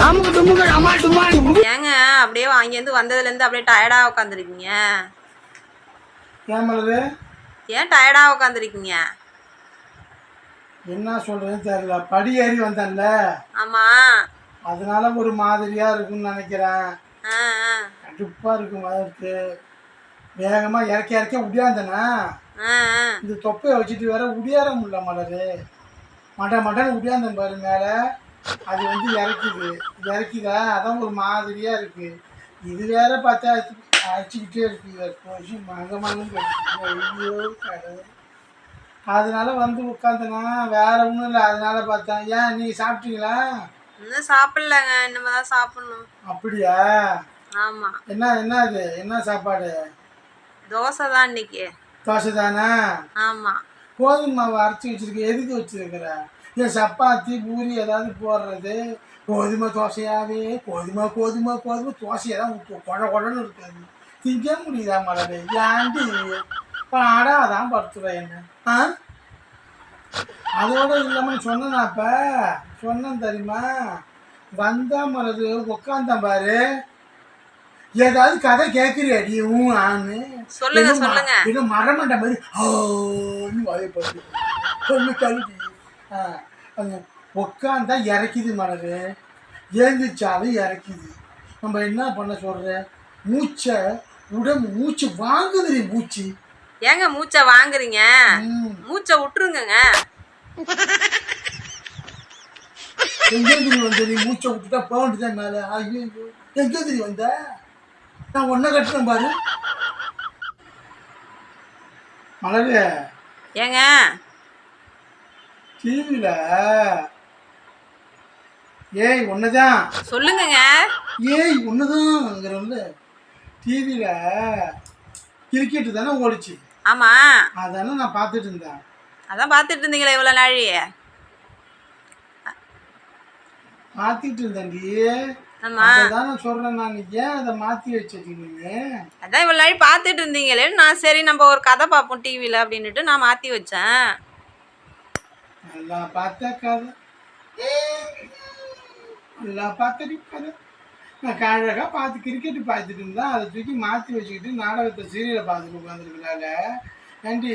ஏங்க அப்படியே அங்கேருந்து வந்ததுலேருந்து அப்படியே டயர்டாக உட்காந்துருக்கீங்க? ஏன் டயர்டாக உட்காந்துருக்கீங்க? என்ன சொல்றதுன்னு தெரியல. படி ஏறி வந்தேன்ல. ஆமா. அதனால ஒரு மாதிரியா இருக்கும்னு நினைக்கிறேன். கடுப்பா இருக்கு மாதிரி. வேகமா இறக்க உடியாந்தனா இந்த தொப்பையை வச்சுட்டு வேற உடியார முடியல மலரு. மட்டன் உடியாந்தன் பாரு மேல. அது வந்து இறக்கிதா அதான் ஒரு மாதிரியா இருக்கு. இது வேற பார்த்தா அடிச்சுக்கிட்டே இருக்கு. மங்கமாங்க அதனால வந்து உட்காந்தனா வேற ஒன்றும் இல்லை. அதனால பார்த்தேன். ஏன் நீ சாப்பிட்டீங்களா? இன்னும் சாப்பிடலங்க, இனிமேதான் சாப்பிடணும். அப்படியா? ஆமா. என்ன இது என்ன சாப்பாடு? தோசை தான் இன்னைக்கு. தோசை தானே? ஆமா. கோதுமை மாவு அரைச்சி வச்சிருக்க. எதுக்கு வச்சிருக்கிற? ஏன் சப்பாத்தி பூரி ஏதாவது போடுறது? கோதுமை தோசையாவே கோதுமை தோசையெல்லாம் குழன்னு இருக்காது. திங்க முடியுதா மலரு? ஏன்டி பாடாதான் படுத்துறேன் என்ன? அதோட இல்லாமல் சொன்னாப்ப சொன்னேன் தெரியுமா? வந்தா மலரு உட்காந்தான் பாரு. ஏதாவது கதை கேட்குறியாடி? ஆன்னு சொல்லுங்க. இது மரமண்ட மாதிரி வாயப்பட்டு சொல்லு கழுவி. உட்காந்தா இறக்கிது மலரு. ஏந்திச்சாலும் இறக்கிது. நம்ம என்ன பண்ண சொல்ற? மூச்சு வாங்குது. மூச்சு ஏங்க மூச்சை வாங்குறீங்க? மூச்சை விட்டுருங்க. எங்கேந்திரி வந்த நீ? மூச்சை விட்டுட்டா போகண்டுதான் மேல. ஐயோ எங்கேந்திரி வந்த? நான் ஒன்ன கட்டுறேன் பாரு மலரு. ஏங்க டிவில ஏய் ஒன்னதான் சொல்லுங்க. ஏய் ஒன்னதான்ங்கிறல்ல. டிவில கிரிக்கெட் தானே ஓடிச்சு. ஆமா. அதானே நான் பார்த்துட்டு இருந்தேன். அதான் பார்த்துட்டு இருந்தீங்களா இவ்வளவு நாழி? மாத்திட்டு இருந்தேன்டி. அதான் சொல்றேன். நான் ஏன் அதை மாத்தி வச்சிருக்கீங்க? அதான் இவ்வளவு நாள் பார்த்துட்டு இருந்தீங்களே, நான் சரி நம்ம ஒரு கதை பார்ப்போம் டிவில அப்படின்னுட்டு நான் மாத்தி வச்சேன். நல்லா பார்த்த கதை. நல்லா பார்த்த கதை. நான் அழகா பார்த்து கிரிக்கெட்டு பார்த்துட்டு இருந்தா அதை தூக்கி மாற்றி வச்சுக்கிட்டு நாடகத்தை சீரியலை பார்த்துட்டு உட்காந்துருக்கனால ஏண்டி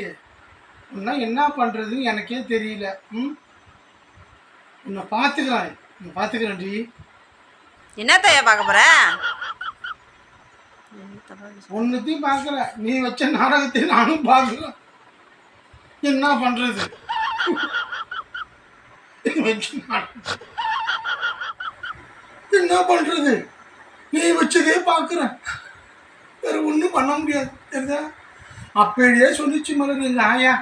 உன்னா என்ன பண்ணுறதுன்னு எனக்கே தெரியல. உன்னை பார்த்துக்கிறேன்டி. என்னத்தையா பார்க்க போற? ஒன்னுத்தையும் பார்க்கல. நீ வச்ச நாடகத்தை நானும் பார்க்கல. என்ன பண்றது? என்ன பண்றது? நீ வச்சதே பார்க்குறேன். வேற ஒன்றும் பண்ண முடியாது. தெரியுதா? அப்படியே சொல்லிச்சு மலர் எங்க ஆயா.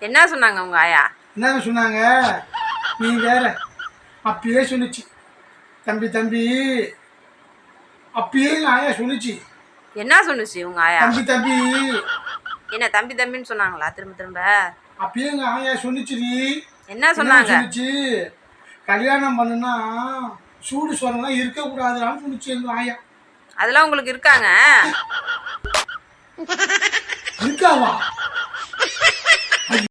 என்ன சொன்னாங்க உங்க ஆயா? என்ன சொன்னாங்க? நீ வேற. அப்படியே சொல்லிச்சு. தம்பி அப்பயே எங்க ஆயா சொல்லிச்சு. என்ன சொன்னுச்சு உங்க ஆயா? தம்பி என்ன தம்பின்னு சொன்னாங்களா திரும்ப? அப்பயே எங்க ஆயா சொல்லிச்சுடி. என்ன சொன்னாங்க? சொல்லிச்சு கல்யாணம் பண்ணுனா சூடு சொன்னா இருக்கக்கூடாதுன்னு சொல்லிச்சு எங்க ஆயா. அதெல்லாம் உங்களுக்கு இருக்காங்க? இருக்காவா?